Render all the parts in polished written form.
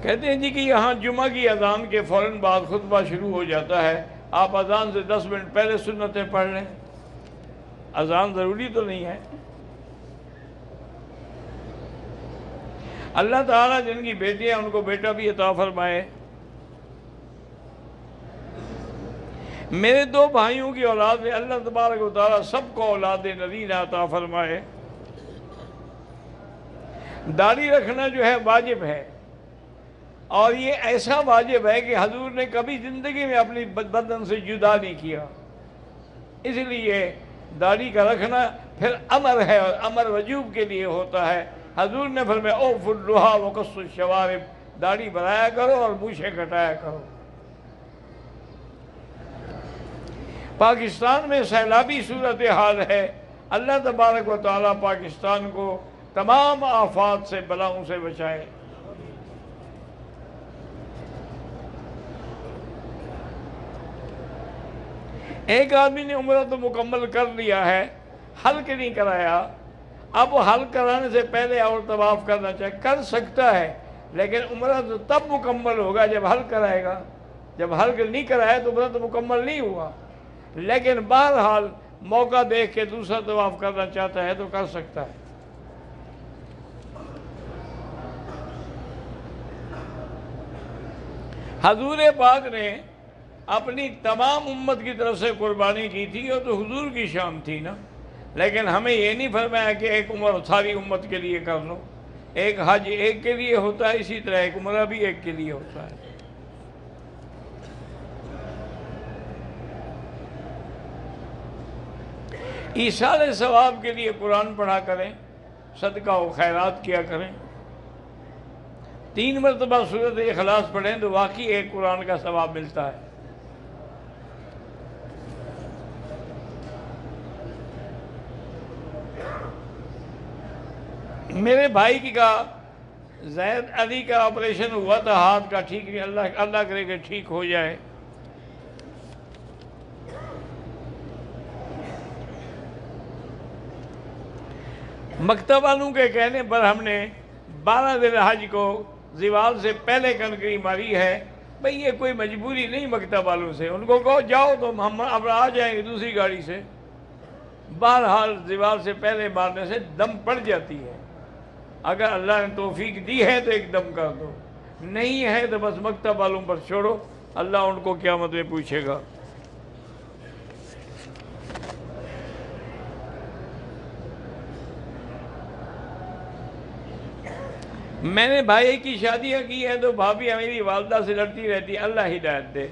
کہتے ہیں جی کہ یہاں جمعہ کی اذان کے فوراً بعد خطبہ شروع ہو جاتا ہے، آپ اذان سے 10 منٹ پہلے سنتیں پڑھ لیں، اذان ضروری تو نہیں ہے۔ اللہ تعالیٰ جن کی بیٹی ہیں ان کو بیٹا بھی عطا فرمائے۔ میرے 2 بھائیوں کی اولاد میں اللہ تبارک و تعالیٰ سب کو اولاد نذیر عطا فرمائے۔ داڑھی رکھنا جو ہے واجب ہے، اور یہ ایسا واجب ہے کہ حضور نے کبھی زندگی میں اپنی بدن سے جدا نہیں کیا، اس لیے داڑھی کا رکھنا پھر امر ہے، اور امر وجوب کے لیے ہوتا ہے۔ حضور نے فرمایا اوفوا النہی وقصوا الشوارب، داڑھی بڑھایا کرو اور مونچھیں کٹایا کرو۔ پاکستان میں سیلابی صورتحال ہے، اللہ تبارک و تعالیٰ پاکستان کو تمام آفات سے بلاؤں سے بچائے۔ ایک آدمی نے عمرہ تو مکمل کر لیا ہے، حلق نہیں کرایا، اب وہ حلق کرانے سے پہلے اور طواف کرنا چاہے کر سکتا ہے، لیکن عمرہ تو تب مکمل ہوگا جب حلق کرائے گا۔ جب حلق نہیں کرایا تو عمرہ تو مکمل نہیں ہوا، لیکن بہرحال موقع دیکھ کے دوسرا طواف کرنا چاہتا ہے تو کر سکتا ہے۔ حضور پاک نے اپنی تمام امت کی طرف سے قربانی کی تھی، اور تو حضور کی شان تھی نا، لیکن ہمیں یہ نہیں فرمایا کہ ایک عمر ساری امت کے لیے کر لو۔ ایک حج ایک کے لیے ہوتا ہے، اسی طرح ایک عمرہ بھی ایک کے لیے ہوتا ہے۔ ایصال ثواب کے لیے قرآن پڑھا کریں، صدقہ و خیرات کیا کریں۔ 3 مرتبہ سورۃ اخلاص پڑھیں تو واقعی ایک قرآن کا ثواب ملتا ہے۔ میرے بھائی کا زید علی کا آپریشن ہوا تھا، ہاتھ کا ٹھیک نہیں، اللہ کرے کہ ٹھیک ہو جائے۔ مکتب والوں کے کہنے پر ہم نے 12 ذی الحج کو زوال سے پہلے کنکری ماری ہے۔ بھئی یہ کوئی مجبوری نہیں مکتب والوں سے، ان کو کہو جاؤ تو ہم اب آ جائیں گے دوسری گاڑی سے۔ بہرحال زوال سے پہلے مارنے سے دم پڑ جاتی ہے، اگر اللہ نے توفیق دی ہے تو ایک دم کر دو، نہیں ہے تو بس مکتب والوں پر چھوڑو، اللہ ان کو قیامت میں پوچھے گا۔ میں نے بھائی کی شادیاں کی ہیں تو بھابھی میری والدہ سے لڑتی رہتی، اللہ ہدایت دے۔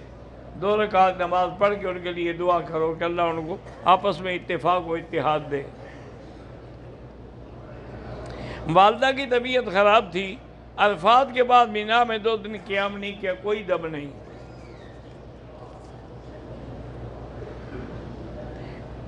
2 رکعت نماز پڑھ کے ان کے لیے دعا کرو کہ اللہ ان کو آپس میں اتفاق و اتحاد دے۔ والدہ کی طبیعت خراب تھی، عرفات کے بعد مینا میں 2 دن قیام نہیں کیا، کوئی دم نہیں۔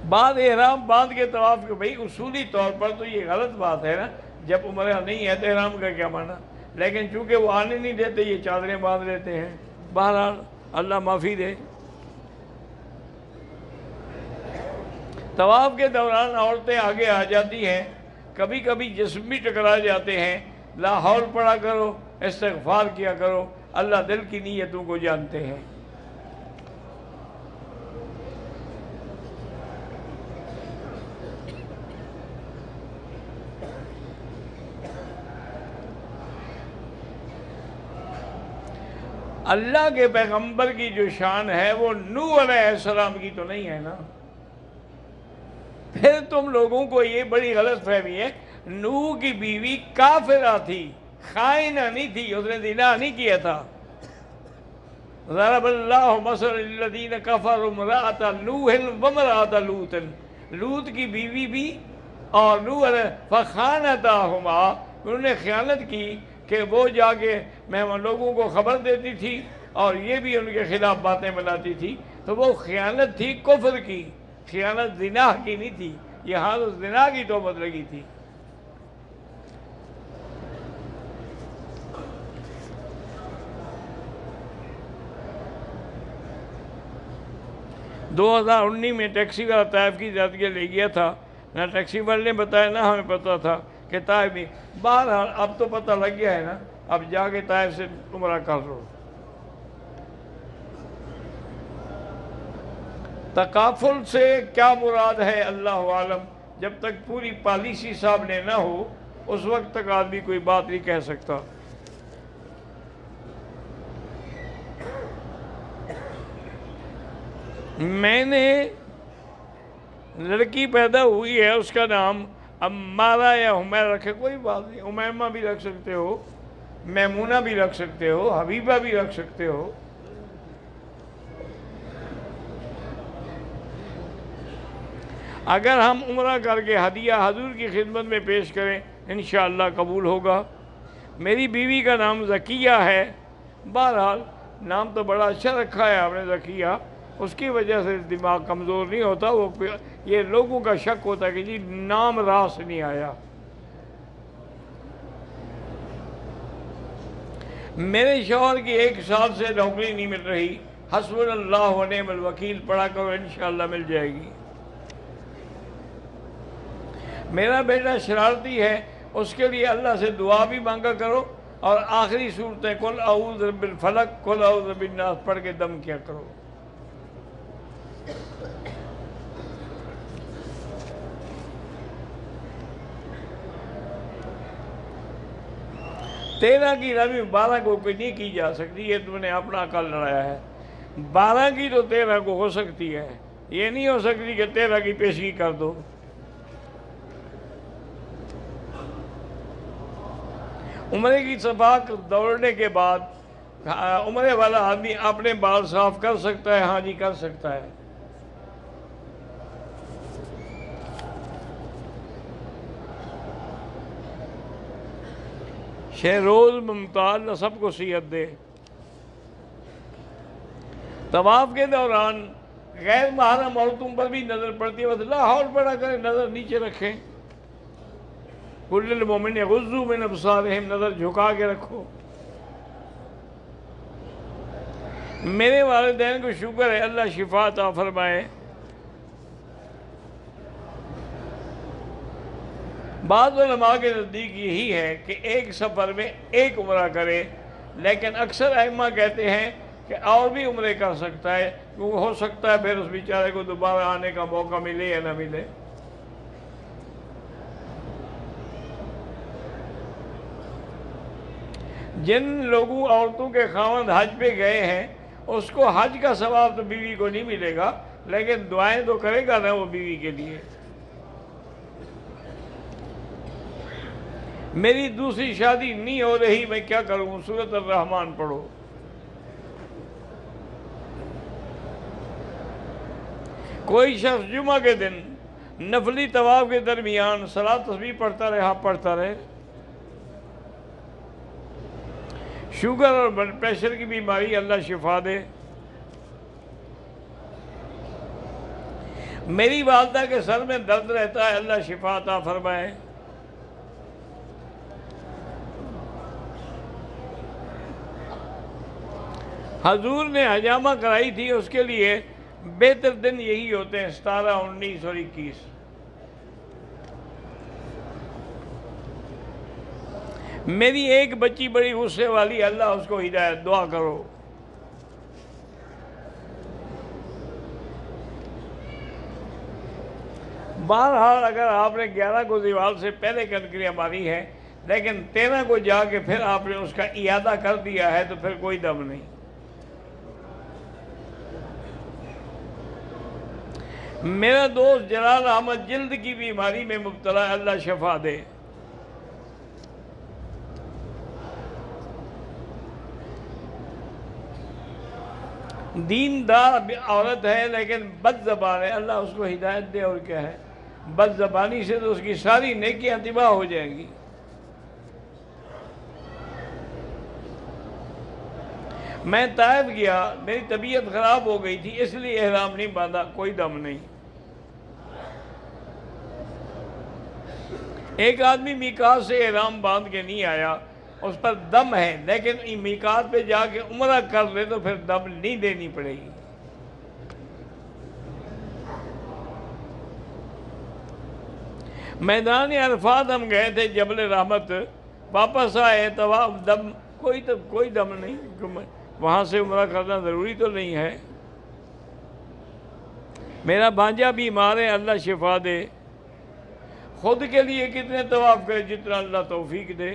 بعد احرام باندھ کے طواف کے، بھئی اصولی طور پر تو یہ غلط بات ہے نا، جب عمرہ نہیں ہے تو احرام کا کیا مانا، لیکن چونکہ وہ آنے نہیں دیتے یہ چادریں باندھ لیتے ہیں۔ بہرحال اللہ معافی دے۔ طواف کے دوران عورتیں آگے آ جاتی ہیں، کبھی کبھی جسم بھی ٹکرا جاتے ہیں، لا حول پڑھا کرو، استغفار کیا کرو، اللہ دل کی نیتوں کو جانتے ہیں۔ اللہ کے پیغمبر کی جو شان ہے وہ نوح علیہ السلام کی تو نہیں ہے نا۔ پھر تم لوگوں کو یہ بڑی غلط فہمی ہے، نوح کی بیوی کافرہ تھی، خائنہ نہیں تھی، اس نے زنا نہیں کیا تھا۔ ضرب اللہ مثلا للذین کفروا امرأۃ نوح وامرأۃ لوط، لوط کی بیوی بھی اور نوح فخانتاہما، انہوں نے خیانت کی کہ وہ جا کے مہمان لوگوں کو خبر دیتی تھی اور یہ بھی ان کے خلاف باتیں بناتی تھی، تو وہ خیانت تھی کفر کی، خیانت زنا کی نہیں تھی، یہاں تو زنا کی توبت لگی تھی۔ 2019 میں ٹیکسی والا طائف کی زیادگی لے گیا تھا، نہ ٹیکسی والے نے بتایا نہ ہمیں پتہ تھا کہ طائف بھی۔ بہرحال اب تو پتہ لگ گیا ہے نا اب جا کے طائف سے عمرہ کر لو۔ تکافل سے کیا مراد ہے اللہ عالم، جب تک پوری پالیسی سامنے نہ ہو اس وقت تک آدمی کوئی بات نہیں کہہ سکتا۔ میں نے لڑکی پیدا ہوئی ہے، اس کا نام امارہ یا حمیر رکھے، کوئی بات نہیں، امیمہ بھی رکھ سکتے ہو، میمونہ بھی رکھ سکتے ہو، حبیبہ بھی رکھ سکتے ہو۔ اگر ہم عمرہ کر کے ہدیہ حضور کی خدمت میں پیش کریں انشاءاللہ قبول ہوگا۔ میری بیوی کا نام ذکیہ ہے، بہرحال نام تو بڑا اچھا رکھا ہے آپ نے ذکیہ، اس کی وجہ سے دماغ کمزور نہیں ہوتا، وہ یہ لوگوں کا شک ہوتا ہے کہ جی نام راس نہیں آیا۔ میرے شوہر کی 1 سال سے نوکری نہیں مل رہی، حسبنا اللہ و نعم الوکیل پڑھا کرو انشاءاللہ مل جائے گی۔ میرا بیٹا شرارتی ہے، اس کے لیے اللہ سے دعا بھی مانگا کرو، اور آخری صورتیں قل اعوذ برب الفلق قل اعوذ برب الناس پڑھ کے دم کیا کرو۔ تیرہ کی رمی 12 کو کوئی نہیں کی جا سکتی، یہ تم نے اپنا عقل لڑایا ہے۔ 12 کی تو 13 کو ہو سکتی ہے، یہ نہیں ہو سکتی کہ 13 کی پیشگی کر دو۔ عمرے کی صفاق دوڑنے کے بعد عمرے والا آدمی اپنے بال صاف کر سکتا ہے؟ ہاں جی کر سکتا ہے۔ شہروز ممتاز سب کو صحت دے۔ طواف کے دوران غیر محرم عورتوں پر بھی نظر پڑتی ہے، بس لا حول پڑا کریں، نظر نیچے رکھیں۔ کل المومن یغضوا من ابصارہم، نظر جھکا کے رکھو۔ میرے والدین کو شکر ہے، اللہ شفا عطا فرمائے۔ بعض علماء کے نزدیک یہی ہے کہ ایک سفر میں ایک عمرہ کرے، لیکن اکثر ائمہ کہتے ہیں کہ اور بھی عمرے کر سکتا ہے، کیونکہ ہو سکتا ہے پھر اس بیچارے کو دوبارہ آنے کا موقع ملے یا نہ ملے۔ جن لوگوں عورتوں کے خاوند حج پہ گئے ہیں اس کو حج کا ثواب تو بیوی کو نہیں ملے گا، لیکن دعائیں تو کرے گا نا وہ بیوی کے لیے۔ میری دوسری شادی نہیں ہو رہی، میں کیا کروں؟ سورۃ الرحمن پڑھو۔ کوئی شخص جمعہ کے دن نفلی طواف کے درمیان صلاۃ تسبیح پڑھتا رہے، ہاں پڑھتا رہے۔ شوگر اور بلڈ پریشر کی بیماری اللہ شفا دے۔ میری والدہ کے سر میں درد رہتا ہے، اللہ شفا عطا فرمائے۔ حضور نے حجامہ کرائی تھی، اس کے لیے بہتر دن یہی ہوتے ہیں 17، 19 اور 21۔ میری ایک بچی بڑی غصے والی، اللہ اس کو ہدایت، دعا کرو۔ بہرحال اگر آپ نے 11 کو زوال سے پہلے کنکریاں ماری ہے، لیکن 13 کو جا کے پھر آپ نے اس کا اعادہ کر دیا ہے تو پھر کوئی دم نہیں۔ میرا دوست جلال احمد جلد کی بیماری میں مبتلا ہے، اللہ شفا دے۔ دیندار عورت ہے لیکن بد زبان ہے، اللہ اس کو ہدایت دے۔ اور کیا ہے، بد زبانی سے تو اس کی ساری نیکیاں تباہ ہو جائیں گی۔ میں طائف گیا، میری طبیعت خراب ہو گئی تھی، اس لیے احرام نہیں باندھا، کوئی دم نہیں۔ ایک آدمی میقات سے احرام باندھ کے نہیں آیا، اس پر دم ہے، لیکن میقات پہ جا کے عمرہ کر لے تو پھر دم نہیں دینی پڑے گی۔ میدان عرفات ہم گئے تھے، جبل رحمت، واپس آئے طواف دم کوئی دم نہیں، وہاں سے عمرہ کرنا ضروری تو نہیں ہے۔ میرا بھانجا بیمار ہے، اللہ شفا دے، خود کے لیے کتنے طواف کرے جتنا اللہ توفیق دے۔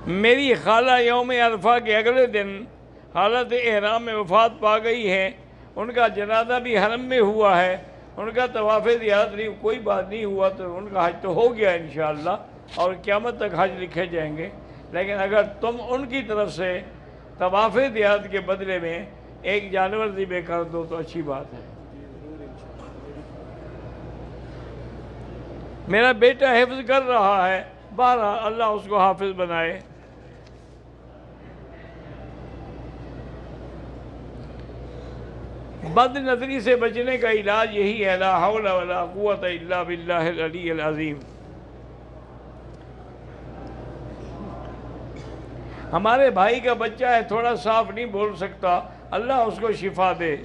میری خالہ یوم عرفہ کے اگلے دن حالت احرام میں وفات پا گئی ہے، ان کا جنازہ بھی حرم میں ہوا ہے، ان کا طواف زیارت نہیں، کوئی بات نہیں ہوا تو ان کا حج تو ہو گیا انشاءاللہ اور قیامت تک حج لکھے جائیں گے۔ لیکن اگر تم ان کی طرف سے طواف زیارت کے بدلے میں ایک جانور ذبح کر دو تو اچھی بات ہے۔ میرا بیٹا حفظ کر رہا ہے، بہرحال اللہ اس کو حافظ بنائے۔ بد نظری سے بچنے کا علاج یہی ہے، لا حول ولا قوت الا باللہ العلی العظیم۔ ہمارے بھائی کا بچہ ہے، تھوڑا صاف نہیں بول سکتا، اللہ اس کو شفا دے،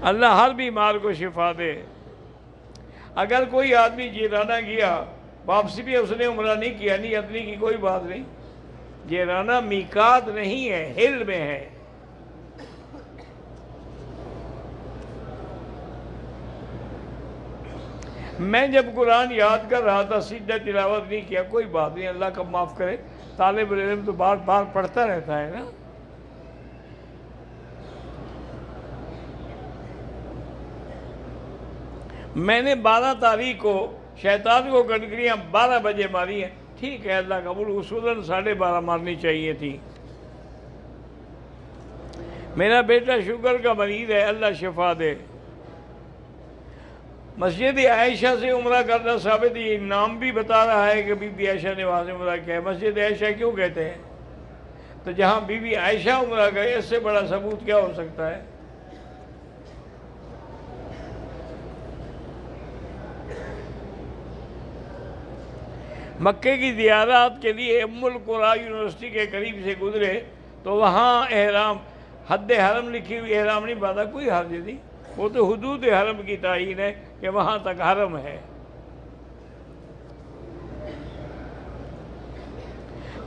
اللہ ہر بیمار کو شفا دے۔ اگر کوئی آدمی جیرانہ گیا، واپسی بھی اس نے عمرہ نہیں کیا، نیت نہیں کی، کوئی بات نہیں۔ جیرانہ میقات نہیں ہے، ہل میں ہے۔ میں جب قرآن یاد کر رہا تھا سیدھا تلاوت نہیں کیا، کوئی بات نہیں، اللہ کا معاف کرے، طالب علم تو بار بار پڑھتا رہتا ہے نا۔ میں نے 12 تاریخ کو شیطان کو کنکریاں 12 بجے ماری ہیں، ٹھیک ہے، اللہ قبول، اصولاً 12:30 مارنی چاہیے تھی۔ میرا بیٹا شوگر کا مریض ہے، اللہ شفا دے۔ مسجد عائشہ سے عمرہ کرنا ثابت، یہ نام بھی بتا رہا ہے کہ بی بی عائشہ نے وہاں سے عمرہ کیا ہے۔ مسجد عائشہ کیوں کہتے ہیں؟ تو جہاں بی بی عائشہ عمرہ گئے، اس سے بڑا ثبوت کیا ہو سکتا ہے؟ مکے کی زیارات کے لیے ام القریٰ یونیورسٹی کے قریب سے گزرے تو وہاں احرام، حد حرم لکھی ہوئی، احرام نہیں باندھا، کوئی حرج نہیں، وہ تو حدود حرم کی تعین ہے کہ وہاں تک حرم ہے۔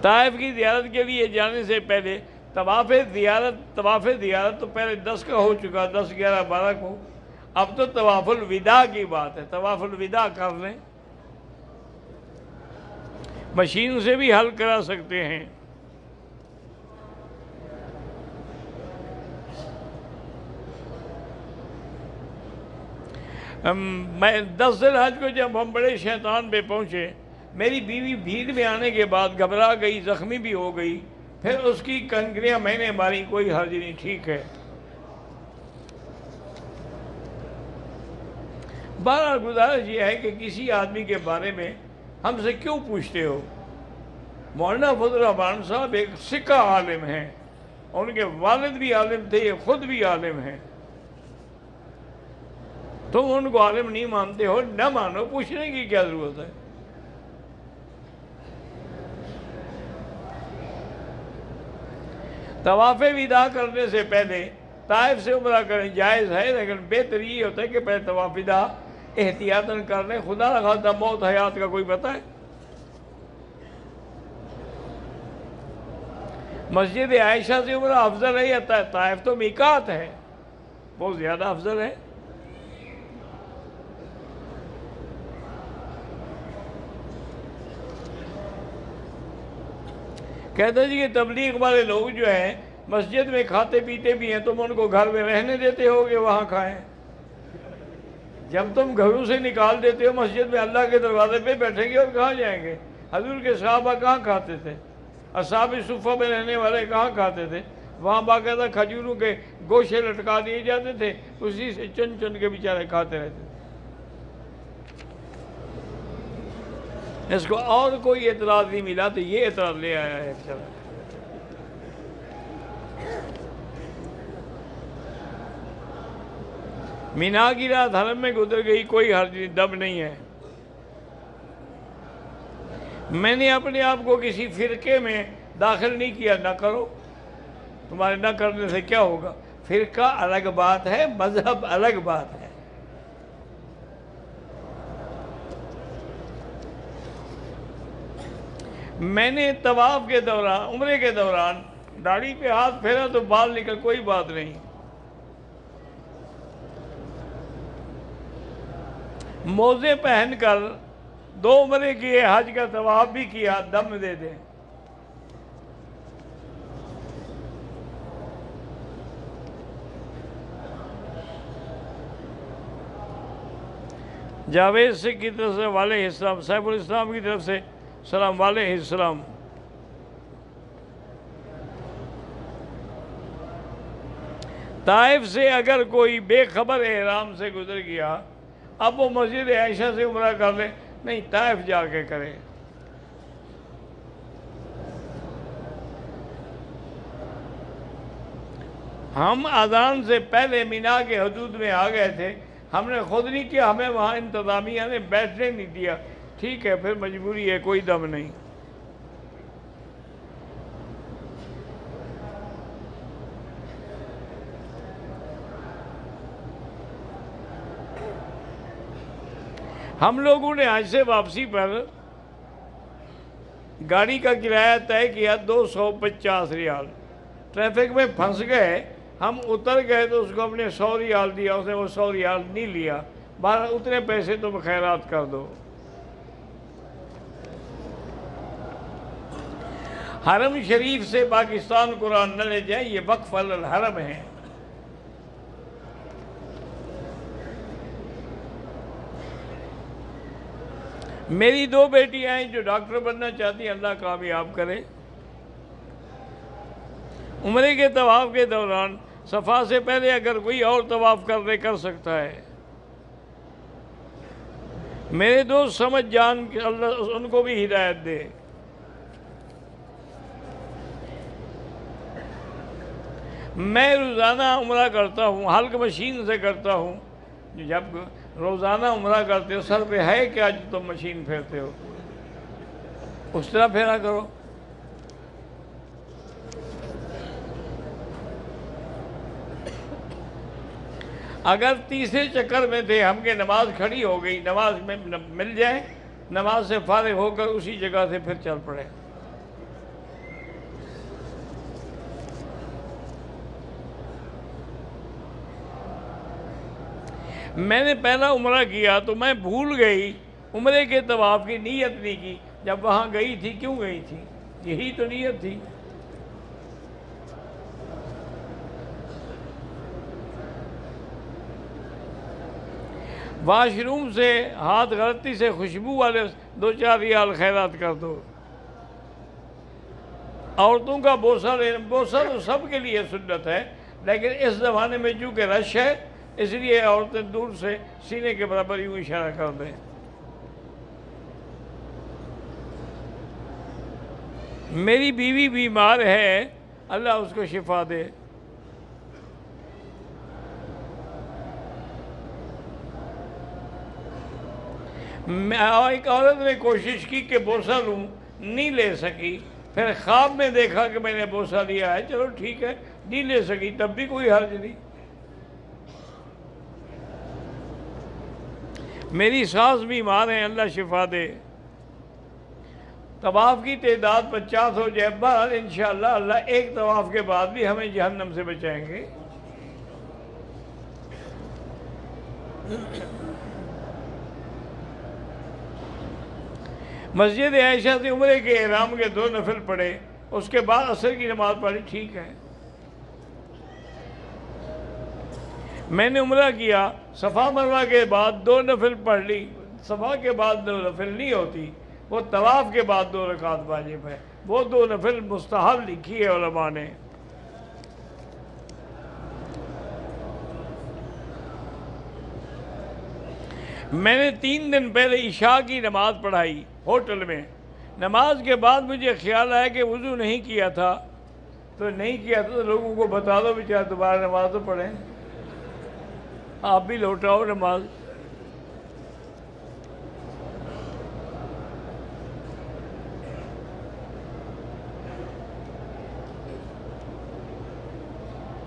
طائف کی زیارت کے لیے جانے سے پہلے طواف زیارت تو پہلے 10 کا ہو چکا، 10، 11، 12 کو، اب تو طواف الوداع کی بات ہے، طواف الوداع کر لیں، مشین سے بھی حل کرا سکتے ہیں۔ میں 10 ذی الحج کو جب ہم بڑے شیطان پہ پہنچے، میری بیوی بھیڑ میں آنے کے بعد گھبرا گئی، زخمی بھی ہو گئی، پھر اس کی کنکریاں میں نے ماری، کوئی حرج نہیں، ٹھیک ہے۔ بہرحال گزارش یہ ہے کہ کسی آدمی کے بارے میں ہم سے کیوں پوچھتے ہو؟ مولانا فضل الرحمان صاحب ایک سکہ عالم ہیں، ان کے والد بھی عالم تھے، یہ خود بھی عالم ہیں، تم ان کو عالم نہیں مانتے ہو، نہ مانو، پوچھنے کی کیا ضرورت ہے؟ طواف وداع کرنے سے پہلے طائف سے عمرہ کریں، جائز ہے، لیکن بہتر یہ ہوتا ہے کہ پہلے طواف وداع احتیاطاً کر لیں، خدا نخواستہ موت حیات کا کوئی پتہ ہے؟ مسجد عائشہ سے عمرہ افضل ہے یا طائف تو میقات ہے، بہت زیادہ افضل ہے۔ کہتے جی کہ تبلیغ والے لوگ جو ہیں مسجد میں کھاتے پیتے بھی ہیں، تم ان کو گھر میں رہنے دیتے ہو کہ وہاں کھائیں؟ جب تم گھروں سے نکال دیتے ہو، مسجد میں اللہ کے دروازے پہ بیٹھیں گے اور کہاں جائیں گے؟ حضور کے صحابہ کہاں کھاتے تھے؟ اصحاب صفہ میں رہنے والے کہاں کھاتے تھے؟ وہاں باقاعدہ کھجوروں کے گوشے لٹکا دیے جاتے تھے، اسی سے چن چن کے بیچارے کھاتے رہتے تھے۔ اس کو اور کوئی اعتراض نہیں ملا تو یہ اعتراض لے آیا ہے۔ مینا کی رات حرم میں گزر گئی، کوئی حرج نہیں، دم نہیں ہے۔ میں نے اپنے آپ کو کسی فرقے میں داخل نہیں کیا، نہ کرو، تمہارے نہ کرنے سے کیا ہوگا؟ فرقہ الگ بات ہے، مذہب الگ بات ہے۔ میں نے طواف کے دوران، عمرے کے دوران داڑھی پہ ہاتھ پھیرا تو بال نکل، کوئی بات نہیں۔ موزے پہن کر 2 عمرے کیے، حج کا طواف بھی کیا، دم دے دیں۔ جاوید سے کی طرف سے علیہ السلام، سیف الاسلام کی طرف سے سلام علیہ السلام۔ طائف سے اگر کوئی بے خبر احرام سے گزر گیا، اب وہ مسجد عائشہ سے عمرہ کر لے، نہیں، طائف جا کے کرے۔ ہم اذان سے پہلے مینا کے حدود میں آ گئے تھے، ہم نے خود نہیں کیا، ہمیں وہاں انتظامیہ نے بیٹھنے نہیں دیا، ٹھیک ہے، پھر مجبوری ہے، کوئی دم نہیں۔ ہم لوگوں نے حج سے واپسی پر گاڑی کا کرایہ طے کیا 250 ریال، ٹریفک میں پھنس گئے، ہم اتر گئے تو اس کو ہم نے 100 ریال دیا، اس نے وہ 100 ریال نہیں لیا، بہرحال اتنے پیسے تم خیرات کر دو۔ حرم شریف سے پاکستان قرآن نہ لے جائیں، یہ وقف الحرم ہے۔ میری 2 بیٹیاں ہیں جو ڈاکٹر بننا چاہتی ہیں، اللہ کامیاب کرے۔ عمرے کے طواف کے دوران صفا سے پہلے اگر کوئی اور طواف کر سکتا ہے۔ میرے دوست سمجھ جان کہ اللہ ان کو بھی ہدایت دے۔ میں روزانہ عمرہ کرتا ہوں، حلق مشین سے کرتا ہوں۔ جب روزانہ عمرہ کرتے ہو، سر پہ ہے کیا جو تم مشین پھیرتے ہو؟ اس طرح پھیرا کرو۔ اگر تیسرے چکر میں تھے ہم کہ نماز کھڑی ہو گئی، نماز میں مل جائے، نماز سے فارغ ہو کر اسی جگہ سے پھر چل پڑے۔ میں نے پہلا عمرہ کیا تو میں بھول گئی، عمرے کے طواف کی نیت نہیں کی۔ جب وہاں گئی تھی، کیوں گئی تھی؟ یہی تو نیت تھی۔ واش روم سے ہاتھ غلطی سے خوشبو والے 2-4 ریال خیرات کر دو۔ عورتوں کا بوسہ لینا، بوسہ تو سب کے لیے سنت ہے، لیکن اس زمانے میں چونکہ رش ہے اس لیے عورتیں دور سے سینے کے برابر یوں اشارہ کر دیں۔ میری بیوی بیمار ہے، اللہ اس کو شفا دے۔ ایک عورت نے کوشش کی کہ بوسہ لوں، نہیں لے سکی، پھر خواب میں دیکھا کہ میں نے بوسہ لیا ہے، چلو ٹھیک ہے، نہیں لے سکی تب بھی کوئی حرج نہیں۔ میری ساس بیمار ہیں، اللہ شفا دے۔ طواف کی تعداد 50 ہو جائے، بہرحال انشاءاللہ اللہ ایک طواف کے بعد بھی ہمیں جہنم سے بچائیں گے۔ مسجد عائشہ سے عمرے کے احرام کے 2 نفل پڑھے، اس کے بعد عصر کی نماز پڑھی، ٹھیک ہے۔ میں نے عمرہ کیا، صفا مروہ کے بعد 2 نفل پڑھ لی۔ صفا کے بعد 2 نفل نہیں ہوتی، وہ طواف کے بعد 2 رکعت واجب ہے، وہ 2 نفل مستحب لکھی ہے علماء نے۔ میں نے 3 دن پہلے عشاء کی نماز پڑھائی ہوٹل میں، نماز کے بعد مجھے خیال آیا کہ وضو نہیں کیا تھا، تو لوگوں کو بتا دو بیچارے دوبارہ نماز تو پڑھیں، آپ بھی لوٹاؤ نماز۔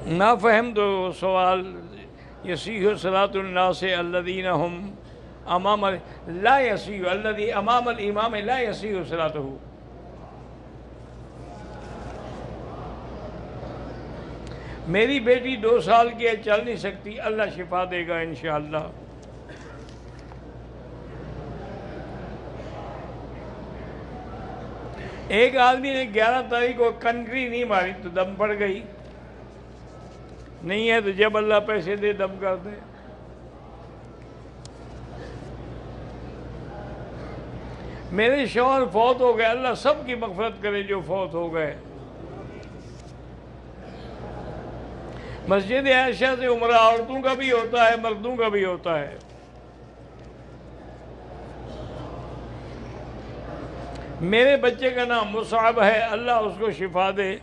نہ فہم تو سوال یسیح صلاۃ الناس الذین ہم امام لا یسیح الذی امام الامام لا یسیح صلاتہ، میری بیٹی 2 سال کی ہے، چل نہیں سکتی، اللہ شفا دے گا انشاءاللہ۔ ایک آدمی نے 11 تاریخ کو کنکری نہیں ماری تو دم پڑ گئی، نہیں ہے تو جب اللہ پیسے دے دم کر دے۔ میرے شوہر فوت ہو گئے، اللہ سب کی مغفرت کرے جو فوت ہو گئے۔ مسجد عائشہ سے عمرہ عورتوں کا بھی ہوتا ہے، مردوں کا بھی ہوتا ہے۔ میرے بچے کا نام مصعب ہے، اللہ اس کو شفا دے۔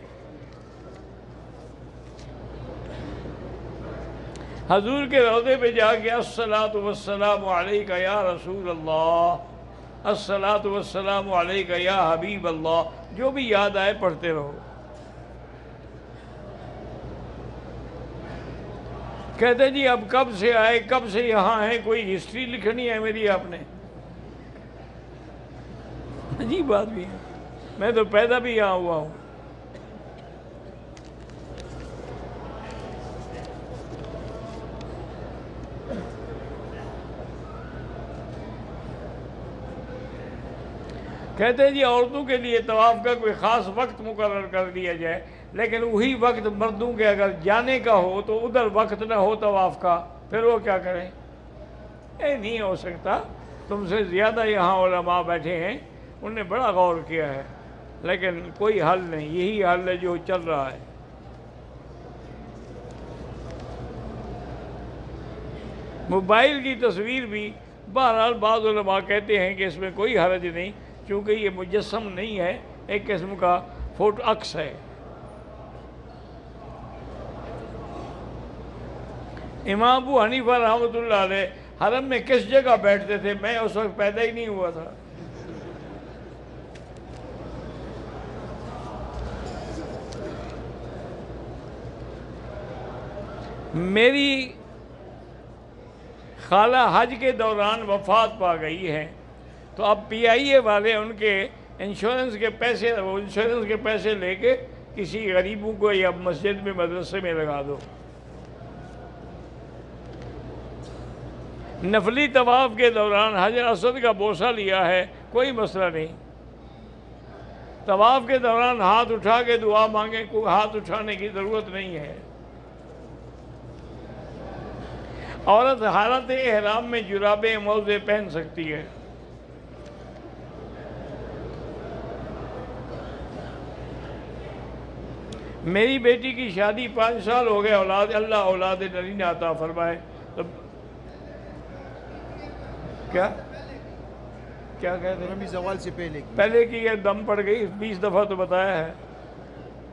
حضور کے روضے پہ جا کے الصلاۃ والسلام علیک یا رسول اللہ، الصلاۃ والسلام علیک یا حبیب اللہ، جو بھی یاد آئے پڑھتے رہو۔ کہتے جی اب کب سے آئے، کب سے یہاں ہیں، کوئی ہسٹری لکھنی ہے میری آپ نے؟ عجیب بات بھی ہے، میں تو پیدا بھی یہاں ہوا ہوں۔ کہتے ہیں جی عورتوں کے لیے طواف کا کوئی خاص وقت مقرر کر دیا جائے، لیکن وہی وقت مردوں کے اگر جانے کا ہو تو ادھر وقت نہ ہو طواف کا، پھر وہ کیا کریں؟ نہیں ہو سکتا۔ تم سے زیادہ یہاں علماء بیٹھے ہیں، انہوں نے بڑا غور کیا ہے، لیکن کوئی حل نہیں، یہی حل ہے جو چل رہا ہے۔ موبائل کی تصویر بھی بہرحال بعض علماء کہتے ہیں کہ اس میں کوئی حرج نہیں، چونکہ یہ مجسم نہیں ہے، ایک قسم کا فوٹو عکس ہے۔ امام ابو حنیفہ رحمۃ اللہ علیہ حرم میں کس جگہ بیٹھتے تھے؟ میں اس وقت پیدا ہی نہیں ہوا تھا۔ میری خالہ حج کے دوران وفات پا گئی ہے، تو اب پی آئی اے والے ان کے انشورنس کے پیسے لے کے کسی غریبوں کو یا مسجد میں مدرسے میں لگا دو۔ نفلی طواف کے دوران حجر اسود کا بوسہ لیا ہے، کوئی مسئلہ نہیں۔ طواف کے دوران ہاتھ اٹھا کے دعا مانگیں، کوئی ہاتھ اٹھانے کی ضرورت نہیں ہے۔ عورت حالت احرام میں جرابیں موزے پہن سکتی ہے۔ میری بیٹی کی شادی 5 سال ہو گئے، اللہ اولاد نرینہ عطا فرمائے۔ تو کیا کہتے ہیں؟ رمی زوال سے پہلے کی یہ دم پڑ گئی، 20 دفعہ تو بتایا ہے۔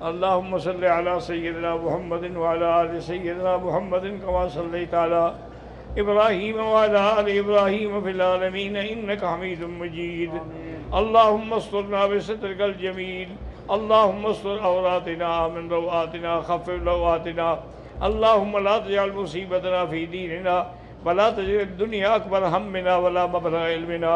اللہم صلی علی سیدنا محمد وعلی آل سیدنا محمد کما صلیت علی ابراہیم وعلی آل ابراہیم فی العالمین انک حمید مجید۔ اللہم استرنا بسترک الجمیل، اللہم استر عوراتنا من روآتنا خفف روآتنا، اللہم لا تجعل مصیبتنا فی دیننا ولا تجعل الدنیا اکبر ہمنا ولا مبلغ علمنا،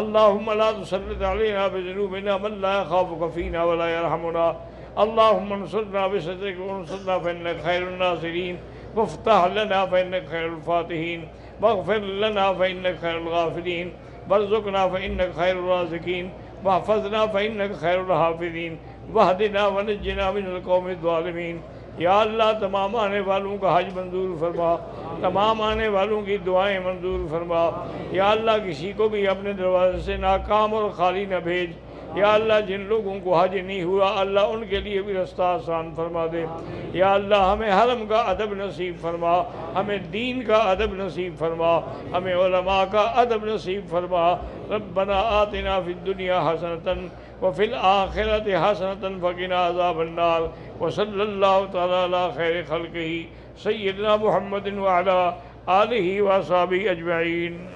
اللہم لا تسلط علینا بذنوبنا من لا يخافك فینا ولا يرحمنا، اللہم انصرنا بسترک وانصرنا فإنک خیر الناصرین، وافتح لنا فإنک خیر الفاتحین، واغفر لنا فإنک خیر الغافرین، وارزقنا فإنک خیر الرازقین، واحفظنا فإنک خیر الحافظین، واہدنا ونجنا من القوم الظالمین۔ یا اللہ تمام آنے والوں کا حج منظور فرما، تمام آنے والوں کی دعائیں منظور فرما۔ یا اللہ کسی کو بھی اپنے دروازے سے ناکام اور خالی نہ بھیج۔ یا اللہ جن لوگوں کو حج نہیں ہوا اللہ ان کے لیے بھی رستہ آسان فرما دے۔ یا اللہ ہمیں حرم کا ادب نصیب فرما، ہمیں دین کا ادب نصیب فرما، ہمیں علماء کا ادب نصیب فرما۔ ربنا آتنا فی الدنیا حسنۃ وفی الآخرۃ حسنۃ وقنا عذاب النار، وصلی اللہ تعالی علی خیر خلقہ سیدنا محمد وعلی آلہ وصحبہ اجمعین۔